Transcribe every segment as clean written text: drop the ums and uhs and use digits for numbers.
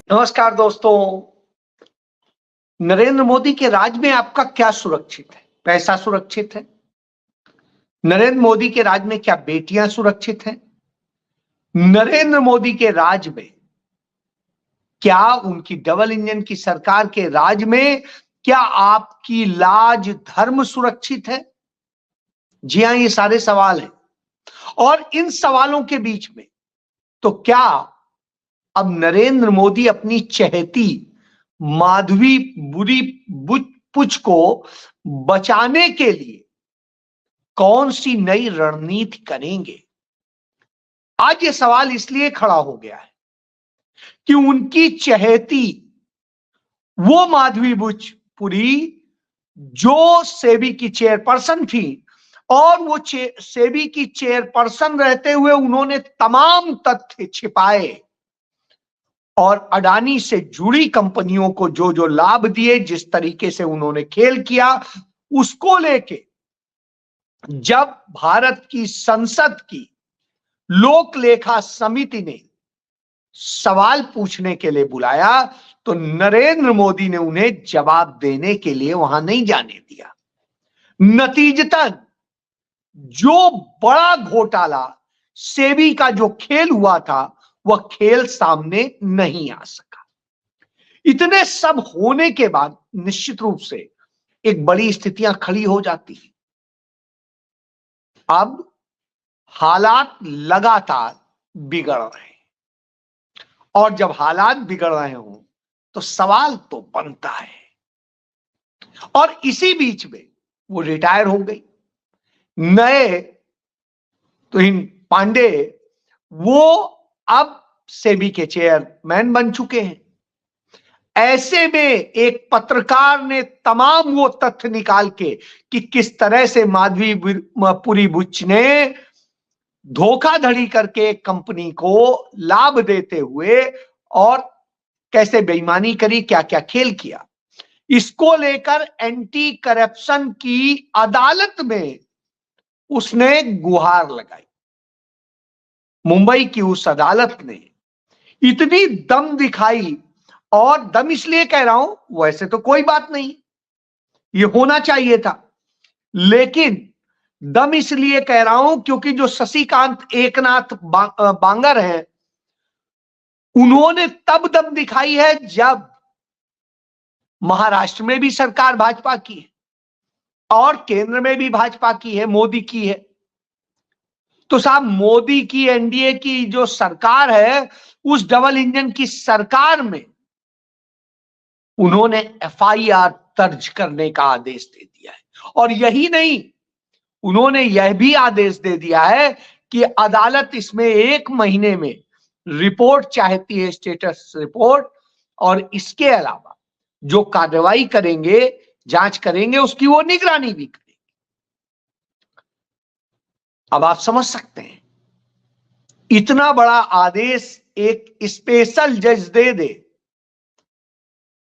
नमस्कार दोस्तों। नरेंद्र मोदी के राज में आपका क्या सुरक्षित है? पैसा सुरक्षित है? नरेंद्र मोदी के राज में क्या बेटियां सुरक्षित हैं? नरेंद्र मोदी के राज में क्या उनकी डबल इंजन की सरकार के राज में क्या आपकी लाज धर्म सुरक्षित है? जी हां, ये सारे सवाल हैं। और इन सवालों के बीच में तो क्या अब नरेंद्र मोदी अपनी चहेती माधवी बुरी पुच को बचाने के लिए कौन सी नई रणनीति करेंगे? आज ये सवाल इसलिए खड़ा हो गया है कि उनकी चहेती वो माधवी पुरी जो सेबी की चेयरपर्सन थी और वो सेबी की चेयरपर्सन रहते हुए उन्होंने तमाम तथ्य छिपाए और अडानी से जुड़ी कंपनियों को जो जो लाभ दिए, जिस तरीके से उन्होंने खेल किया, उसको लेके जब भारत की संसद की लोक लेखा समिति ने सवाल पूछने के लिए बुलाया तो नरेंद्र मोदी ने उन्हें जवाब देने के लिए वहां नहीं जाने दिया। नतीजतन जो बड़ा घोटाला सेबी का जो खेल हुआ था वह खेल सामने नहीं आ सका। इतने सब होने के बाद निश्चित रूप से एक बड़ी स्थितियां खड़ी हो जाती हैं। अब हालात लगातार बिगड़ रहे हैं और जब हालात बिगड़ रहे हों तो सवाल तो बनता है। और इसी बीच में वो रिटायर हो गई। नए तुहिन पांडे वो अब सेबी के चेयरमैन बन चुके हैं। ऐसे में एक पत्रकार ने तमाम वो तथ्य निकाल के कि किस तरह से माधवी पुरी बुच ने धोखाधड़ी करके कंपनी को लाभ देते हुए और कैसे बेईमानी करी, क्या क्या खेल किया, इसको लेकर एंटी करप्शन की अदालत में उसने गुहार लगाई। मुंबई की उस अदालत ने इतनी दम दिखाई, और दम इसलिए कह रहा हूं, वैसे तो कोई बात नहीं, ये होना चाहिए था, लेकिन दम इसलिए कह रहा हूं क्योंकि जो शशिकांत एकनाथ बांगर हैं, उन्होंने तब दम दिखाई है जब महाराष्ट्र में भी सरकार भाजपा की है और केंद्र में भी भाजपा की है, मोदी की है। तो साहब, मोदी की एनडीए की जो सरकार है, उस डबल इंजन की सरकार में उन्होंने एफआईआर दर्ज करने का आदेश दे दिया है। और यही नहीं, उन्होंने यह भी आदेश दे दिया है कि अदालत इसमें 1 महीने में रिपोर्ट चाहती है, स्टेटस रिपोर्ट, और इसके अलावा जो कार्रवाई करेंगे, जांच करेंगे, उसकी वो निगरानी भी करेंगे। अब आप समझ सकते हैं, इतना बड़ा आदेश एक स्पेशल जज दे दे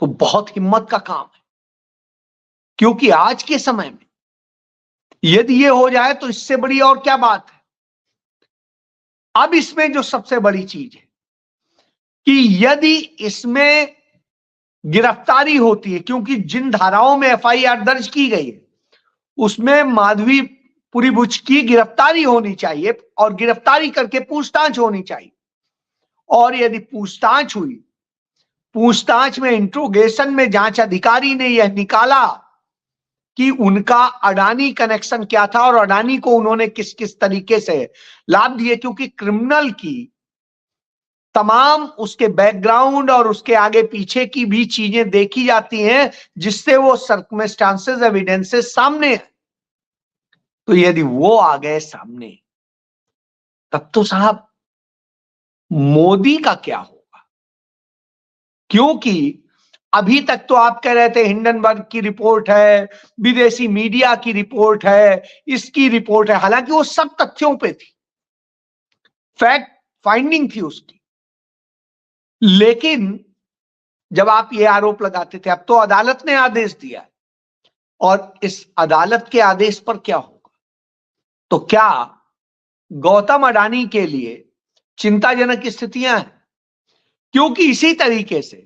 तो बहुत हिम्मत का काम है। क्योंकि आज के समय में यदि ये हो जाए तो इससे बड़ी और क्या बात है। अब इसमें जो सबसे बड़ी चीज है कि यदि इसमें गिरफ्तारी होती है, क्योंकि जिन धाराओं में एफआईआर दर्ज की गई है उसमें माधवी पुरी बुच की गिरफ्तारी होनी चाहिए और गिरफ्तारी करके पूछताछ होनी चाहिए। और यदि पूछताछ हुई, पूछताछ में, इंट्रोगेशन में जांच अधिकारी ने यह निकाला कि उनका अडानी कनेक्शन क्या था और अडानी को उन्होंने किस किस तरीके से लाभ दिए, क्योंकि क्रिमिनल की तमाम उसके बैकग्राउंड और उसके आगे पीछे की भी चीजें देखी जाती हैं, जिससे वो सर्कमस्टांसेस, एविडेंसेस सामने है। तो यदि वो आ गए सामने, तब तो साहब मोदी का क्या होगा? क्योंकि अभी तक तो आप कह रहे थे हिंडनबर्ग की रिपोर्ट है, विदेशी मीडिया की रिपोर्ट है, इसकी रिपोर्ट है, हालांकि वो सब तथ्यों पे थी, फैक्ट फाइंडिंग थी उसकी। लेकिन जब आप ये आरोप लगाते थे, अब तो अदालत ने आदेश दिया है और इस अदालत के आदेश पर क्या होगा? तो क्या गौतम अडानी के लिए चिंताजनक स्थितियां हैं? क्योंकि इसी तरीके से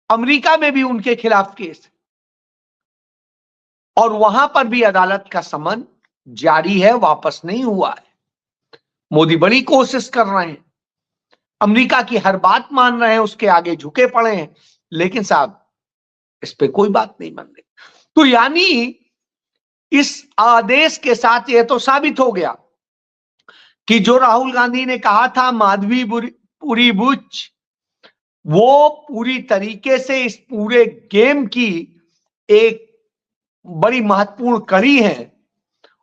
अमेरिका में भी उनके खिलाफ केस है और वहां पर भी अदालत का समन जारी है, वापस नहीं हुआ है। मोदी बड़ी कोशिश कर रहे हैं, अमेरिका की हर बात मान रहे हैं, उसके आगे झुके पड़े हैं, लेकिन साहब इस पे कोई बात नहीं मान रही। तो यानी इस आदेश के साथ यह तो साबित हो गया कि जो राहुल गांधी ने कहा था माधवीपुरी बुच, वो पूरी तरीके से इस पूरे गेम की एक बड़ी महत्वपूर्ण कड़ी है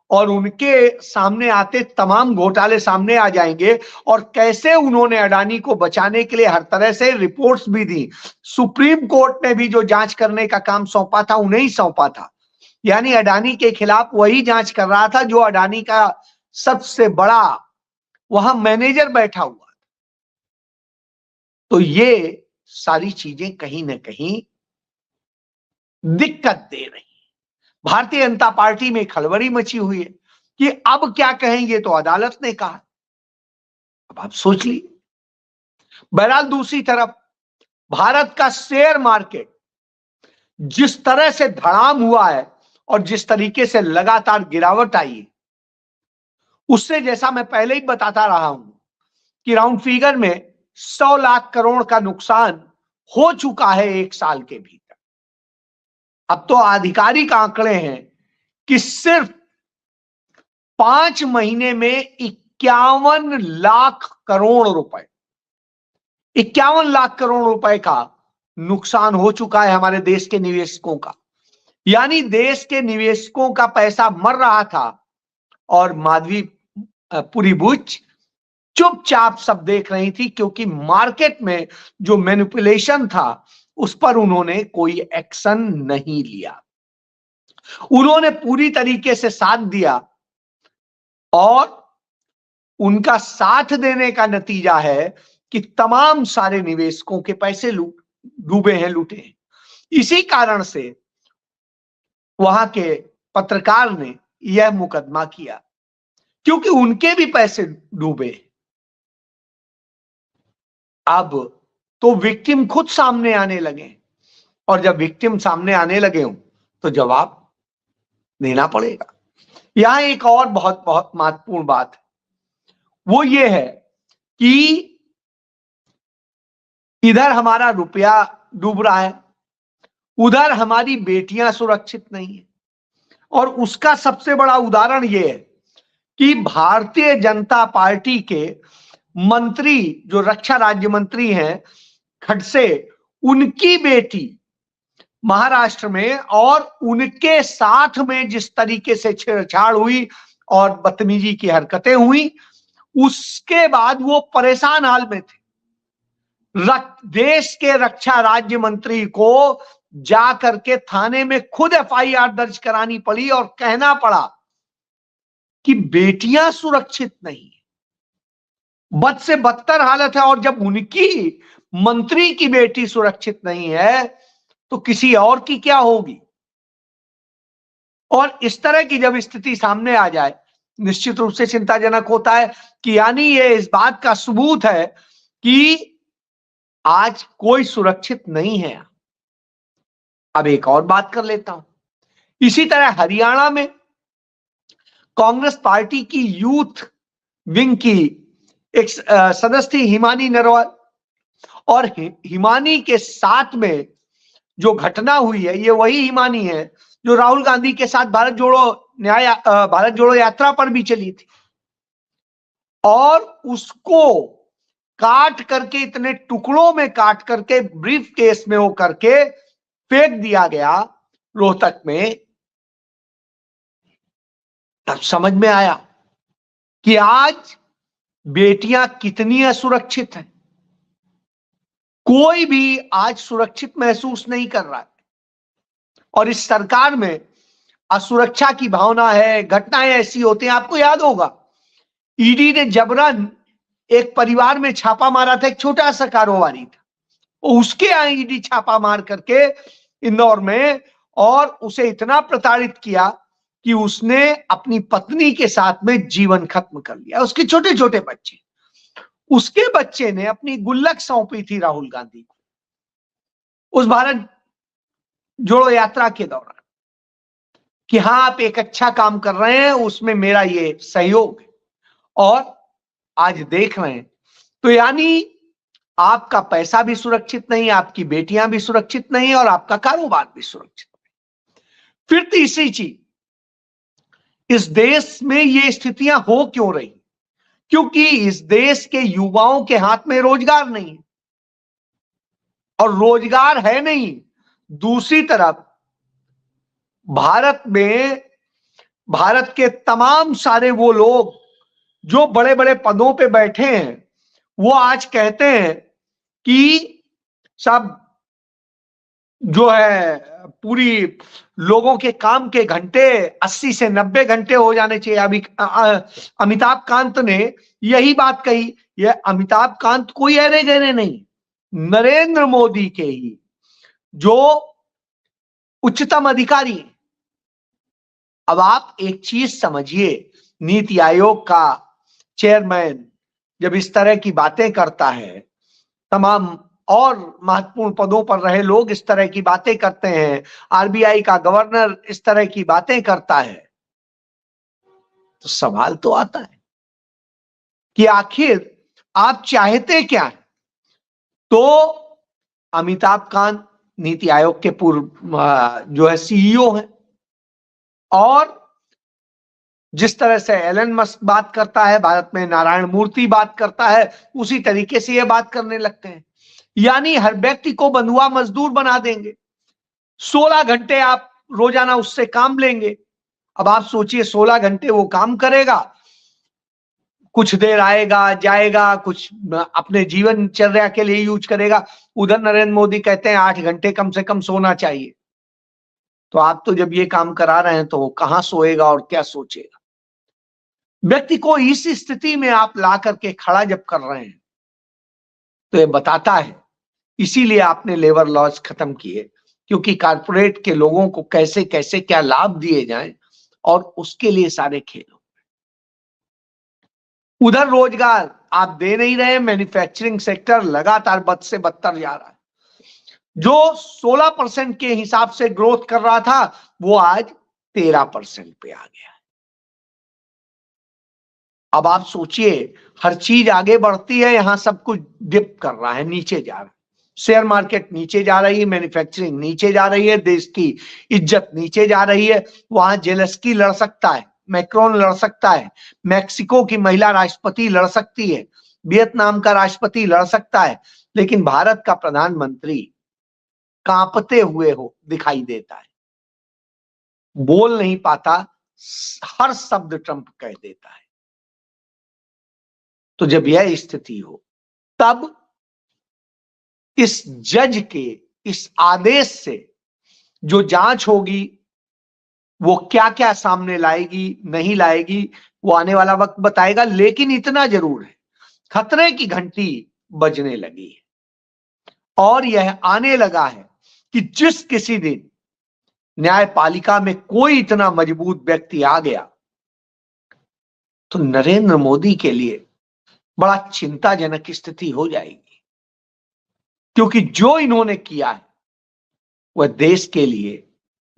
और उनके सामने आते तमाम घोटाले सामने आ जाएंगे। और कैसे उन्होंने अडानी को बचाने के लिए हर तरह से रिपोर्ट्स भी दी, सुप्रीम कोर्ट ने भी जो जांच करने का काम सौंपा था उन्हें ही सौंपा था, यानी अडानी के खिलाफ वही जांच कर रहा था जो अडानी का सबसे बड़ा वहां मैनेजर बैठा हुआ। तो ये सारी चीजें कहीं ना कहीं दिक्कत दे रही। भारतीय जनता पार्टी में खलबली मची हुई है कि अब क्या कहेंगे, तो अदालत ने कहा, अब आप सोच ली। बहरहाल दूसरी तरफ भारत का शेयर मार्केट जिस तरह से धड़ाम हुआ है और जिस तरीके से लगातार गिरावट आई है, उससे जैसा मैं पहले ही बताता रहा हूं कि राउंड फिगर में 100 लाख करोड़ का नुकसान हो चुका है एक साल के भीतर। अब तो आधिकारिक आंकड़े हैं कि सिर्फ 5 महीने में 51 लाख करोड़ रुपए, 51 लाख करोड़ रुपए का नुकसान हो चुका है हमारे देश के निवेशकों का। यानी देश के निवेशकों का पैसा मर रहा था और माधवीपुरी बुच चुपचाप सब देख रही थी, क्योंकि मार्केट में जो मैनिपुलेशन था उस पर उन्होंने कोई एक्शन नहीं लिया। उन्होंने पूरी तरीके से साथ दिया और उनका साथ देने का नतीजा है कि तमाम सारे निवेशकों के पैसे डूबे हैं, लूटे हैं। इसी कारण से वहां के पत्रकार ने यह मुकदमा किया, क्योंकि उनके भी पैसे डूबे। अब तो विक्टिम खुद सामने आने लगे और जब विक्टिम सामने आने लगे हों तो जवाब देना पड़ेगा। यहां एक और बहुत बहुत महत्वपूर्ण बात है, वो ये है कि इधर हमारा रुपया डूब रहा है, उधर हमारी बेटियां सुरक्षित नहीं है। और उसका सबसे बड़ा उदाहरण यह है कि भारतीय जनता पार्टी के मंत्री जो रक्षा राज्य मंत्री हैं खड़से, उनकी बेटी महाराष्ट्र में और उनके साथ में जिस तरीके से छेड़छाड़ हुई और बदतमीजी की हरकतें हुई, उसके बाद वो परेशान हाल में थे। देश के रक्षा राज्य मंत्री को जा करके थाने में खुद एफआईआर दर्ज करानी पड़ी और कहना पड़ा कि बेटियां सुरक्षित नहीं, बद से बदतर हालत है। और जब उनकी मंत्री की बेटी सुरक्षित नहीं है तो किसी और की क्या होगी। और इस तरह की जब स्थिति सामने आ जाए, निश्चित रूप से चिंताजनक होता है कि यानी ये इस बात का सबूत है कि आज कोई सुरक्षित नहीं है। अब एक और बात कर लेता हूं, इसी तरह हरियाणा में कांग्रेस पार्टी की यूथ विंग की एक सदस्य थी हिमानी नरवाल, और हिमानी के साथ में जो घटना हुई है, ये वही हिमानी है जो राहुल गांधी के साथ भारत जोड़ो यात्रा पर भी चली थी, और उसको काट करके, इतने टुकड़ों में काट करके ब्रीफ केस में वो करके फेंक दिया गया रोहतक में। तब समझ में आया कि आज बेटियां कितनी असुरक्षित हैं। कोई भी आज सुरक्षित महसूस नहीं कर रहा है और इस सरकार में असुरक्षा की भावना है। घटनाएं ऐसी होती हैं, आपको याद होगा ईडी ने जबरन एक परिवार में छापा मारा था, एक छोटा सा कारोबारी था, उसके यहाँ ईडी छापा मार करके इंदौर में, और उसे इतना प्रताड़ित किया कि उसने अपनी पत्नी के साथ में जीवन खत्म कर लिया। उसके छोटे छोटे बच्चे, उसके बच्चे ने अपनी गुल्लक सौंपी थी राहुल गांधी को उस भारत जोड़ो यात्रा के दौरान कि हां आप एक अच्छा काम कर रहे हैं, उसमें मेरा ये सहयोग है। और आज देख रहे हैं तो यानी आपका पैसा भी सुरक्षित नहीं, आपकी बेटियां भी सुरक्षित नहीं और आपका कारोबार भी सुरक्षित नहीं। फिर तीसरी चीज, इस देश में ये स्थितियां हो क्यों रही? क्योंकि इस देश के युवाओं के हाथ में रोजगार नहीं है, और रोजगार है नहीं। दूसरी तरफ भारत के तमाम सारे वो लोग जो बड़े बड़े पदों पे बैठे हैं, वो आज कहते हैं कि सब जो है पूरी लोगों के काम के घंटे 80 से 90 घंटे हो जाने चाहिए। अभी अमिताभ कांत ने यही बात कही। ये अमिताभ कांत कोई अरे गहरे नहीं, नरेंद्र मोदी के ही जो उच्चतम अधिकारी हैं। अब आप एक चीज समझिए, नीति आयोग का चेयरमैन जब इस तरह की बातें करता है, तमाम और महत्वपूर्ण पदों पर रहे लोग इस तरह की बातें करते हैं, आरबीआई का गवर्नर इस तरह की बातें करता है, तो सवाल तो आता है कि आखिर आप चाहते क्या है? तो अमिताभ कांत नीति आयोग के पूर्व जो है सीईओ हैं, और जिस तरह से एलन मस्क बात करता है, भारत में नारायण मूर्ति बात करता है, उसी तरीके से ये बात करने लगते हैं। यानी हर व्यक्ति को बंधुआ मजदूर बना देंगे, 16 घंटे आप रोजाना उससे काम लेंगे। अब आप सोचिए 16 घंटे वो काम करेगा, कुछ देर आएगा जाएगा, कुछ अपने जीवनचर्या के लिए यूज करेगा। उधर नरेंद्र मोदी कहते हैं 8 घंटे कम से कम सोना चाहिए। तो आप तो जब ये काम करा रहे हैं तो वो कहां सोएगा और क्या सोचेगा? व्यक्ति को इस स्थिति में आप ला करके खड़ा जब कर रहे हैं, तो ये बताता है, इसीलिए आपने लेबर लॉज खत्म किए, क्योंकि कारपोरेट के लोगों को कैसे कैसे क्या लाभ दिए जाएं, और उसके लिए सारे खेल। उधर रोजगार आप दे नहीं रहे, मैन्युफैक्चरिंग सेक्टर लगातार बद से बदतर जा रहा है। जो 16% के हिसाब से ग्रोथ कर रहा था, वो आज 13% पे आ गया। अब आप सोचिए, हर चीज आगे बढ़ती है, यहां सब कुछ डिप कर रहा है, नीचे जा रहा है। शेयर मार्केट नीचे जा रही है, मैन्युफैक्चरिंग नीचे जा रही है, देश की इज्जत नीचे जा रही है। वहां जेलेंस्की लड़ सकता है, मैक्रोन लड़ सकता है, मैक्सिको की महिला राष्ट्रपति लड़ सकती है, वियतनाम का राष्ट्रपति लड़ सकता है, लेकिन भारत का प्रधानमंत्री कांपते हुए हो दिखाई देता है, बोल नहीं पाता, हर शब्द ट्रंप कह देता है। तो जब यह स्थिति हो, तब इस जज के इस आदेश से जो जांच होगी, वो क्या क्या सामने लाएगी नहीं लाएगी, वो आने वाला वक्त बताएगा। लेकिन इतना जरूर है, खतरे की घंटी बजने लगी है, और यह आने लगा है कि जिस किसी दिन न्यायपालिका में कोई इतना मजबूत व्यक्ति आ गया, तो नरेंद्र मोदी के लिए बड़ा चिंताजनक स्थिति हो जाएगी। क्योंकि जो इन्होंने किया है वह देश के लिए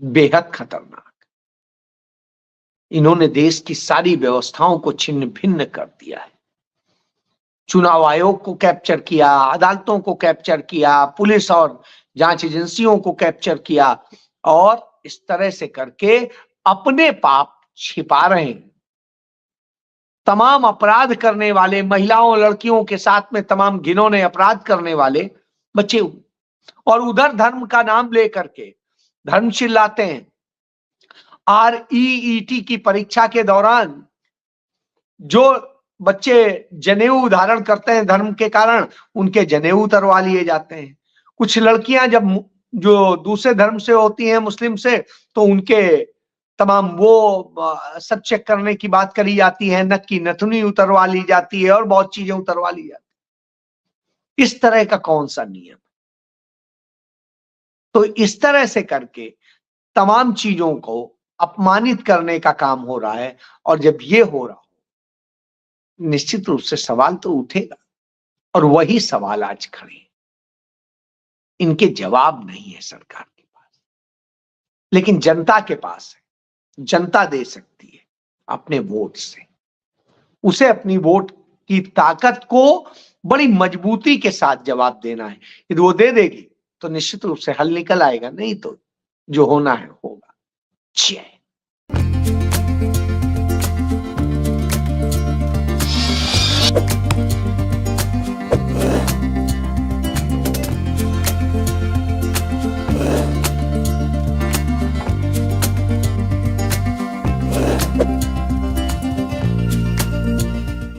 बेहद खतरनाक। इन्होंने देश की सारी व्यवस्थाओं को छिन्न भिन्न कर दिया है। चुनाव आयोग को कैप्चर किया, अदालतों को कैप्चर किया, पुलिस और जांच एजेंसियों को कैप्चर किया, और इस तरह से करके अपने पाप छिपा रहे हैं। तमाम अपराध करने वाले, महिलाओं लड़कियों के साथ में तमाम घिनौने अपराध करने वाले बचे हुए, और उधर धर्म का नाम लेकर के धर्म चिल्लाते हैं। REET की परीक्षा के दौरान जो बच्चे जनेऊ धारण करते हैं धर्म के कारण, उनके जनेऊ उतरवा लिए जाते हैं। कुछ लड़कियां जब जो दूसरे धर्म से होती हैं, मुस्लिम से, तो उनके तमाम वो सब चेक करने की बात करी जाती है, नक की नथुनी उतरवा ली जाती है, और बहुत चीजें उतरवा ली जाती है। इस तरह का कौन सा नियम? तो इस तरह से करके तमाम चीजों को अपमानित करने का काम हो रहा है। और जब ये हो रहा हो, निश्चित रूप से सवाल तो उठेगा और वही सवाल आज खड़े हैं। इनके जवाब नहीं है सरकार के पास, लेकिन जनता के पास है। जनता दे सकती है अपने वोट से। उसे अपनी वोट की ताकत को बड़ी मजबूती के साथ जवाब देना है। यदि वो दे देगी तो निश्चित रूप से हल निकल आएगा, नहीं तो जो होना है होगा। जय